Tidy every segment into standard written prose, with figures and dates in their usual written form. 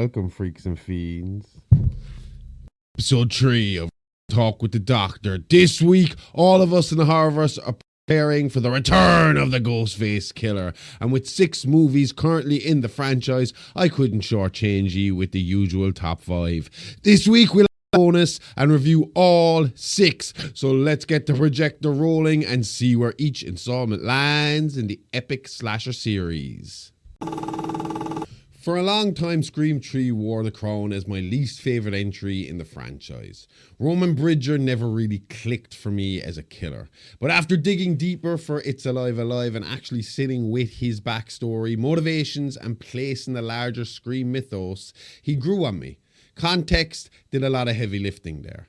Welcome, freaks and fiends. Episode 3 of Talk with the Doctor. This week, all of us in the Horrorverse are preparing for the return of the Ghostface Killer. And with 6 movies currently in the franchise, I couldn't shortchange you with the usual top 5. This week, we'll bonus and review all 6. So let's get the projector rolling and see where each installment lands in the epic slasher series. For a long time, Scream 3 wore the crown as my least favourite entry in the franchise. Roman Bridger never really clicked for me as a killer. But after digging deeper for It's Alive Alive and actually sitting with his backstory, motivations and place in the larger Scream mythos, he grew on me. Context did a lot of heavy lifting there.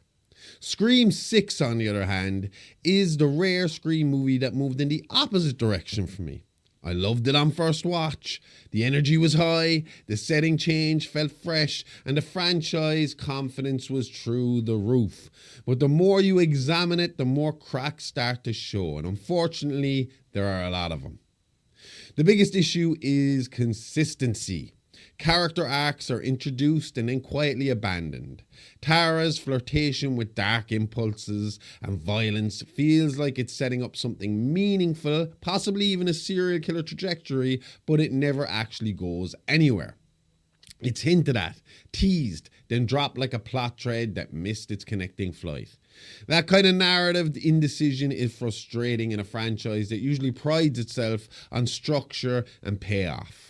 Scream 6, on the other hand, is the rare Scream movie that moved in the opposite direction for me. I loved it on first watch. The energy was high, the setting change felt fresh, and the franchise confidence was through the roof. But the more you examine it, the more cracks start to show, and unfortunately, there are a lot of them. The biggest issue is consistency. Character arcs are introduced and then quietly abandoned. Tara's flirtation with dark impulses and violence feels like it's setting up something meaningful, possibly even a serial killer trajectory, but it never actually goes anywhere. It's hinted at, teased, then dropped like a plot thread that missed its connecting flight. That kind of narrative indecision is frustrating in a franchise that usually prides itself on structure and payoff.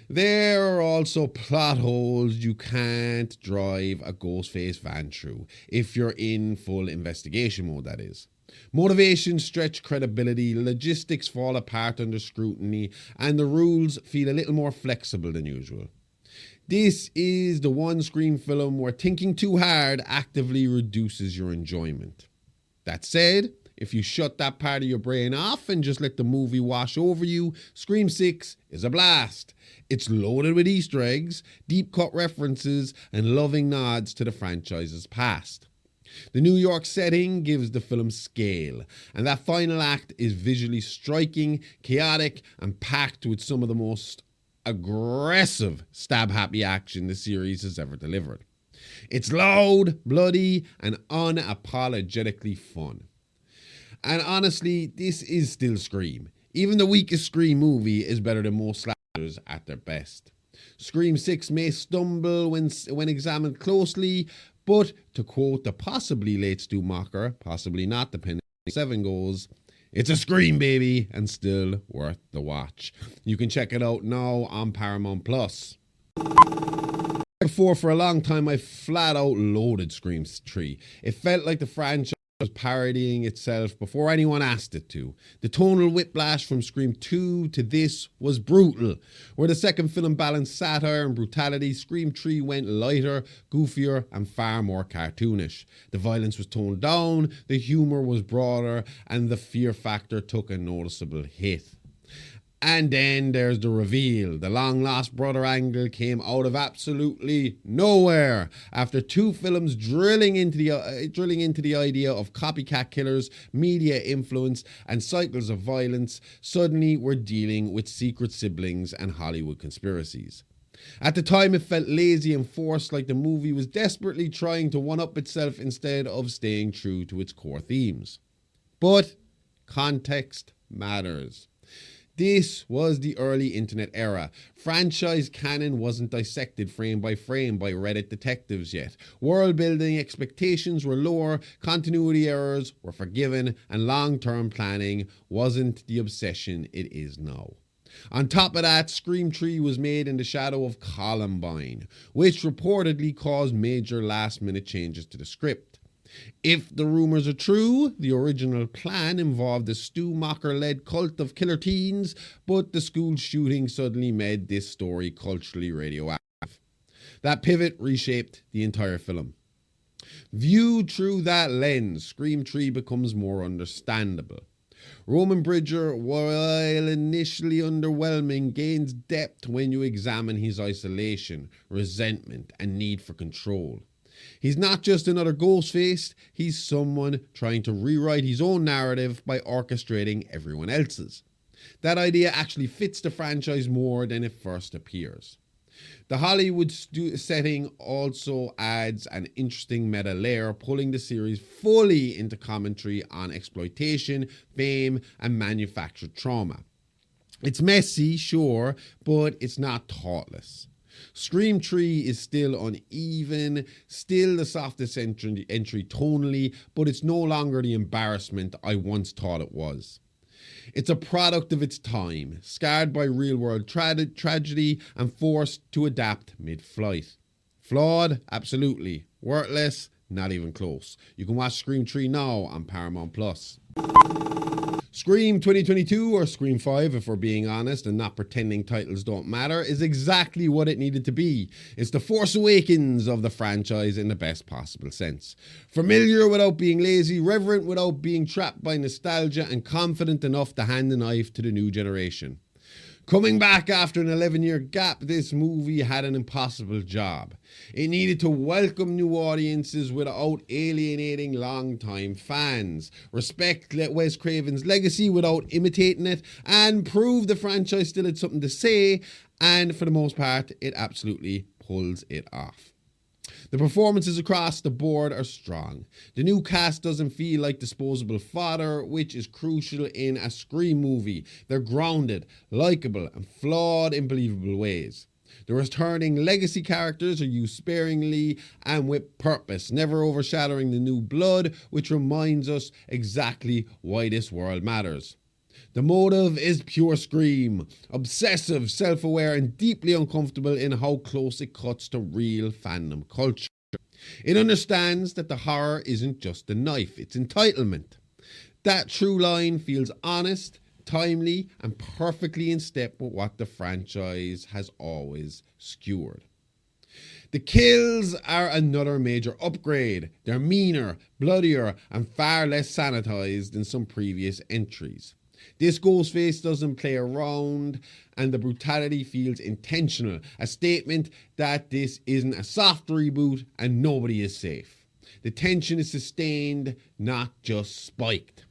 There are also plot holes you can't drive a Ghostface van through, if you're in full investigation mode, that is. Motivations stretch credibility, logistics fall apart under scrutiny, and the rules feel a little more flexible than usual. This is the one Scream film where thinking too hard actively reduces your enjoyment. That said, if you shut that part of your brain off and just let the movie wash over you, Scream 6 is a blast. It's loaded with Easter eggs, deep-cut references, and loving nods to the franchise's past. The New York setting gives the film scale, and that final act is visually striking, chaotic, and packed with some of the most aggressive stab-happy action the series has ever delivered. It's loud, bloody, and unapologetically fun. And honestly, this is still Scream. Even the weakest Scream movie is better than most slashers at their best. Scream 6 may stumble when examined closely, but to quote the possibly late Stu Macher, possibly not depending on how 7 goes, it's a Scream, baby, and still worth the watch. You can check it out now on Paramount+. Before, for a long time, I flat out loathed Scream 3. It felt like the franchise was parodying itself before anyone asked it to. The tonal whiplash from Scream 2 to this was brutal. Where the second film balanced satire and brutality, Scream 3 went lighter, goofier, and far more cartoonish. The violence was toned down, the humour was broader, and the fear factor took a noticeable hit. And then there's the reveal. The long-lost brother angle came out of absolutely nowhere. After 2 films drilling into the idea of copycat killers, media influence, and cycles of violence, suddenly we're dealing with secret siblings and Hollywood conspiracies. At the time, it felt lazy and forced, like the movie was desperately trying to one-up itself instead of staying true to its core themes. But context matters. This was the early internet era. Franchise canon wasn't dissected frame by frame by Reddit detectives yet. World building expectations were lower, continuity errors were forgiven, and long-term planning wasn't the obsession it is now. On top of that, Scream 3 was made in the shadow of Columbine, which reportedly caused major last-minute changes to the script. If the rumours are true, the original plan involved a Stu Macher-led cult of killer teens, but the school shooting suddenly made this story culturally radioactive. That pivot reshaped the entire film. Viewed through that lens, Scream 3 becomes more understandable. Roman Bridger, while initially underwhelming, gains depth when you examine his isolation, resentment, and need for control. He's not just another Ghostface, he's someone trying to rewrite his own narrative by orchestrating everyone else's. That idea actually fits the franchise more than it first appears. The Hollywood setting also adds an interesting meta layer, pulling the series fully into commentary on exploitation, fame, and manufactured trauma. It's messy, sure, but it's not thoughtless. Scream 3 is still uneven, still the softest entry tonally, but it's no longer the embarrassment I once thought it was. It's a product of its time, scarred by real-world tragedy and forced to adapt mid-flight. Flawed? Absolutely. Worthless? Not even close. You can watch Scream 3 now on Paramount+. Scream 2022, or Scream 5 if we're being honest and not pretending titles don't matter, is exactly what it needed to be. It's the Force Awakens of the franchise in the best possible sense. Familiar without being lazy, reverent without being trapped by nostalgia, and confident enough to hand the knife to the new generation. Coming back after an 11-year gap, this movie had an impossible job. It needed to welcome new audiences without alienating long-time fans, respect Wes Craven's legacy without imitating it, and prove the franchise still had something to say, and for the most part, it absolutely pulls it off. The performances across the board are strong. The new cast doesn't feel like disposable fodder, which is crucial in a Scream movie. They're grounded, likeable, and flawed in believable ways. The returning legacy characters are used sparingly and with purpose, never overshadowing the new blood, which reminds us exactly why this world matters. The motive is pure Scream, obsessive, self-aware, and deeply uncomfortable in how close it cuts to real fandom culture. It understands that the horror isn't just a knife, it's entitlement. That true line feels honest, timely, and perfectly in step with what the franchise has always skewered. The kills are another major upgrade. They're meaner, bloodier, and far less sanitized than some previous entries. This Ghostface doesn't play around, and the brutality feels intentional, a statement that this isn't a soft reboot and nobody is safe. The tension is sustained, not just spiked.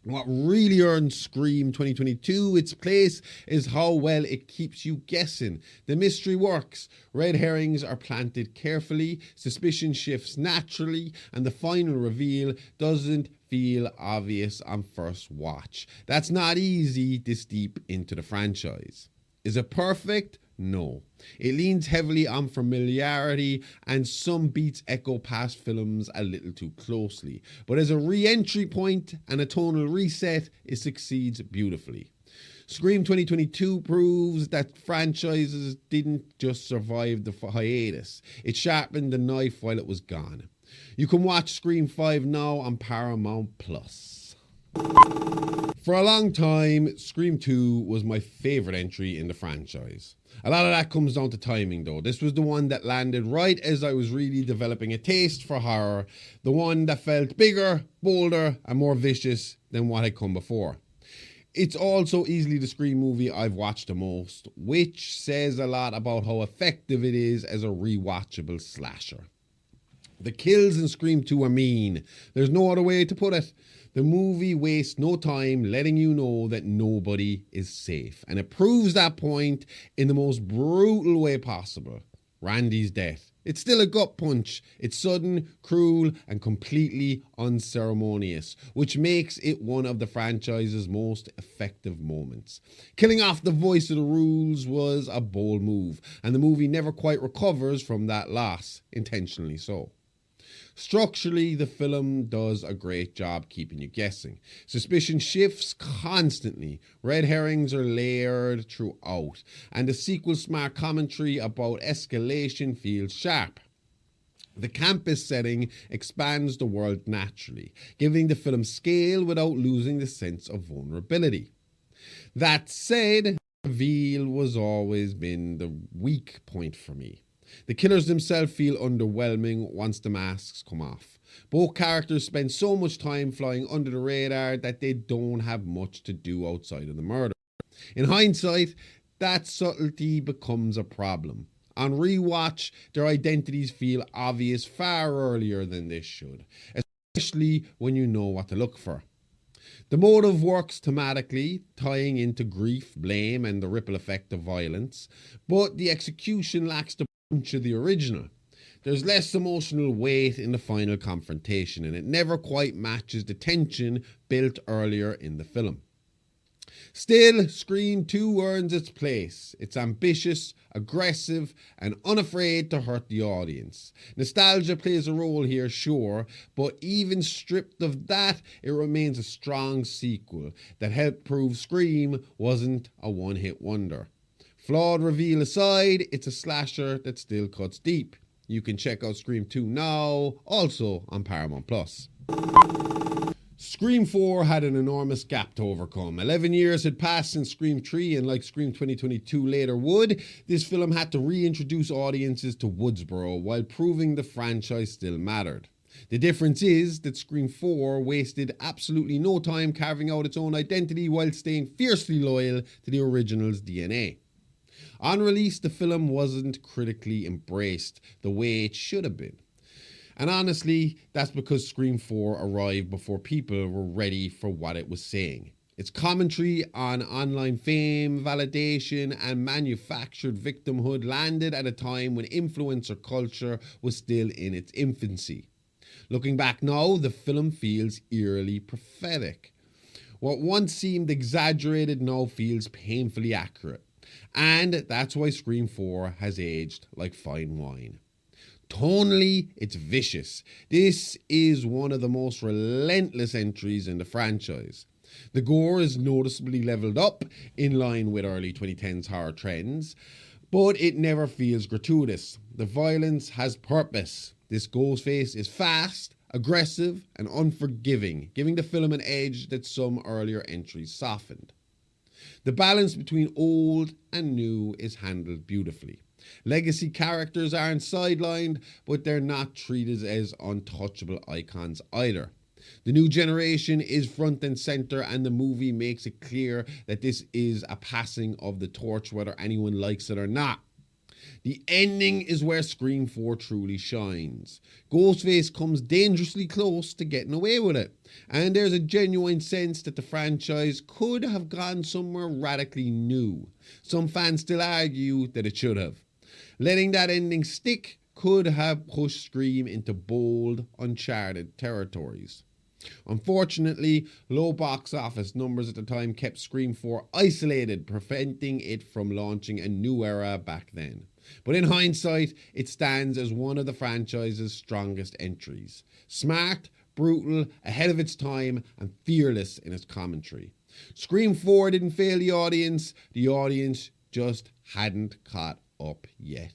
What really earned Scream 2022 its place is how well it keeps you guessing. The mystery works. Red herrings are planted carefully, suspicion shifts naturally, and the final reveal doesn't feel obvious on first watch. That's not easy this deep into the franchise. Is it perfect? No. It leans heavily on familiarity, and some beats echo past films a little too closely. But as a re-entry point and a tonal reset, it succeeds beautifully. Scream 2022 proves that franchises didn't just survive the hiatus. It sharpened the knife while it was gone. You can watch Scream 5 now on Paramount+. For a long time, Scream 2 was my favourite entry in the franchise. A lot of that comes down to timing though. This was the one that landed right as I was really developing a taste for horror, the one that felt bigger, bolder, and more vicious than what had come before. It's also easily the Scream movie I've watched the most, which says a lot about how effective it is as a rewatchable slasher. The kills in Scream 2 are mean. There's no other way to put it. The movie wastes no time letting you know that nobody is safe. And it proves that point in the most brutal way possible. Randy's death. It's still a gut punch. It's sudden, cruel, and completely unceremonious, which makes it one of the franchise's most effective moments. Killing off the voice of the rules was a bold move, and the movie never quite recovers from that loss, intentionally so. Structurally, the film does a great job keeping you guessing. Suspicion shifts constantly. Red herrings are layered throughout. And the sequel's smart commentary about escalation feels sharp. The campus setting expands the world naturally, giving the film scale without losing the sense of vulnerability. That said, the reveal was always been the weak point for me. The killers themselves feel underwhelming once the masks come off. Both characters spend so much time flying under the radar that they don't have much to do outside of the murder. In hindsight, that subtlety becomes a problem. On rewatch, their identities feel obvious far earlier than they should, especially when you know what to look for. The motive works thematically, tying into grief, blame, and the ripple effect of violence, but the execution lacks the punch of the original. There's less emotional weight in the final confrontation, and it never quite matches the tension built earlier in the film. Still, Scream 2 earns its place. It's ambitious, aggressive, and unafraid to hurt the audience. Nostalgia plays a role here, sure, but even stripped of that, it remains a strong sequel that helped prove Scream wasn't a one-hit wonder. Flawed reveal aside, it's a slasher that still cuts deep. You can check out Scream 2 now, also on Paramount+. Scream 4 had an enormous gap to overcome. 11 years had passed since Scream 3, and like Scream 2022 later would, this film had to reintroduce audiences to Woodsboro while proving the franchise still mattered. The difference is that Scream 4 wasted absolutely no time carving out its own identity while staying fiercely loyal to the original's DNA. On release, the film wasn't critically embraced the way it should have been. And honestly, that's because Scream 4 arrived before people were ready for what it was saying. Its commentary on online fame, validation, and manufactured victimhood landed at a time when influencer culture was still in its infancy. Looking back now, the film feels eerily prophetic. What once seemed exaggerated now feels painfully accurate. And that's why Scream 4 has aged like fine wine. Tonally, it's vicious. This is one of the most relentless entries in the franchise. The gore is noticeably leveled up, in line with early 2010s horror trends, but it never feels gratuitous. The violence has purpose. This Ghostface is fast, aggressive, and unforgiving, giving the film an edge that some earlier entries softened. The balance between old and new is handled beautifully. Legacy characters aren't sidelined, but they're not treated as untouchable icons either. The new generation is front and center, and the movie makes it clear that this is a passing of the torch, whether anyone likes it or not. The ending is where Scream 4 truly shines. Ghostface comes dangerously close to getting away with it, and there's a genuine sense that the franchise could have gone somewhere radically new. Some fans still argue that it should have. Letting that ending stick could have pushed Scream into bold, uncharted territories. Unfortunately, low box office numbers at the time kept Scream 4 isolated, preventing it from launching a new era back then. But in hindsight, it stands as one of the franchise's strongest entries. Smart, brutal, ahead of its time, and fearless in its commentary. Scream 4 didn't fail the audience just hadn't caught up yet.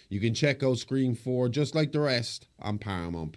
You can check out Scream 4 just like the rest on Paramount+.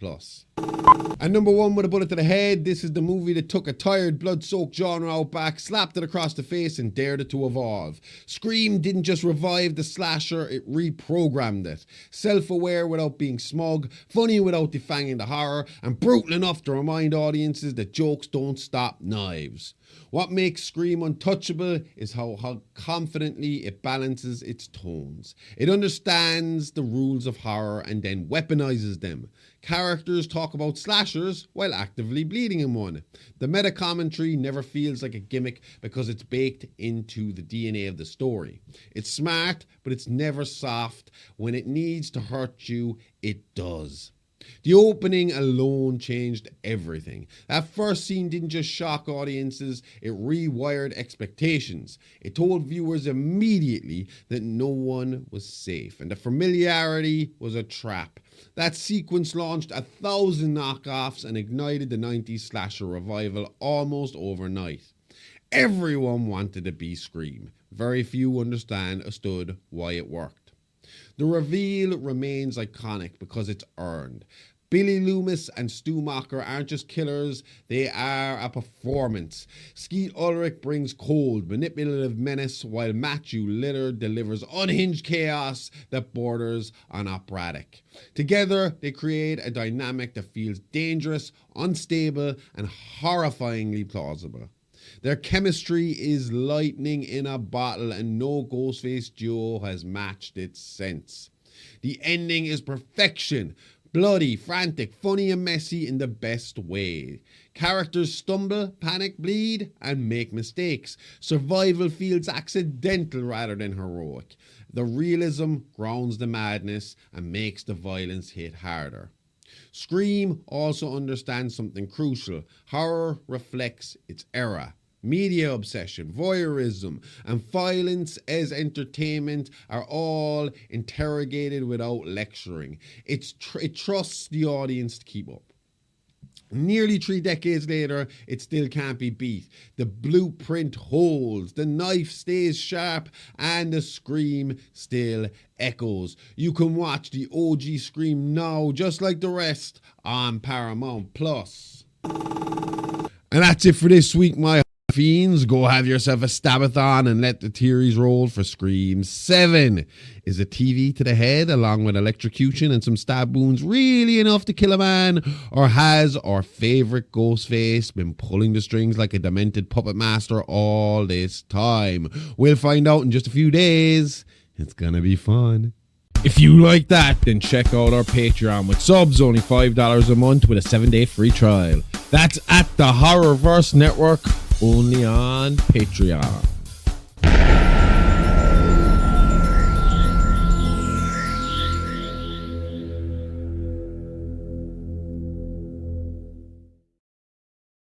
And number one with a bullet to the head, this is the movie that took a tired, blood-soaked genre out back, slapped it across the face, and dared it to evolve. Scream didn't just revive the slasher, it reprogrammed it. Self-aware without being smug, funny without defanging the horror, and brutal enough to remind audiences that jokes don't stop knives. What makes Scream untouchable is how confidently it balances its tones. It understands the rules of horror and then weaponizes them. Characters talk about slashers while actively bleeding in one. The meta-commentary never feels like a gimmick because it's baked into the DNA of the story. It's smart, but it's never soft. When it needs to hurt you, it does. The opening alone changed everything. That first scene didn't just shock audiences, it rewired expectations. It told viewers immediately that no one was safe, and the familiarity was a trap. That sequence launched 1,000 knockoffs and ignited the 90s slasher revival almost overnight. Everyone wanted to be Scream. Very few understood why it worked. The reveal remains iconic because it's earned. Billy Loomis and Stu Macher aren't just killers, they are a performance. Skeet Ulrich brings cold, manipulative menace, while Matthew Lillard delivers unhinged chaos that borders on operatic. Together, they create a dynamic that feels dangerous, unstable, and horrifyingly plausible. Their chemistry is lightning in a bottle, and no Ghostface duo has matched it since. The ending is perfection. Bloody, frantic, funny and messy in the best way. Characters stumble, panic, bleed, and make mistakes. Survival feels accidental rather than heroic. The realism grounds the madness and makes the violence hit harder. Scream also understands something crucial. Horror reflects its era. Media obsession, voyeurism, and violence as entertainment are all interrogated without lecturing. It trusts the audience to keep up. Nearly 3 decades later, it still can't be beat. The blueprint holds, the knife stays sharp, and the scream still echoes. You can watch the OG Scream now, just like the rest, on Paramount Plus. And that's it for this week, my fiends. Go have yourself a stabathon and let the theories roll for Scream 7. Is a TV to the head along with electrocution and some stab wounds really enough to kill a man? Or has our favourite Ghostface been pulling the strings like a demented puppet master all this time? We'll find out in just a few days. It's gonna be fun. If you like that, then check out our Patreon with subs only $5 a month with a 7-day free trial. That's at the Horrorverse Network, only on Patreon.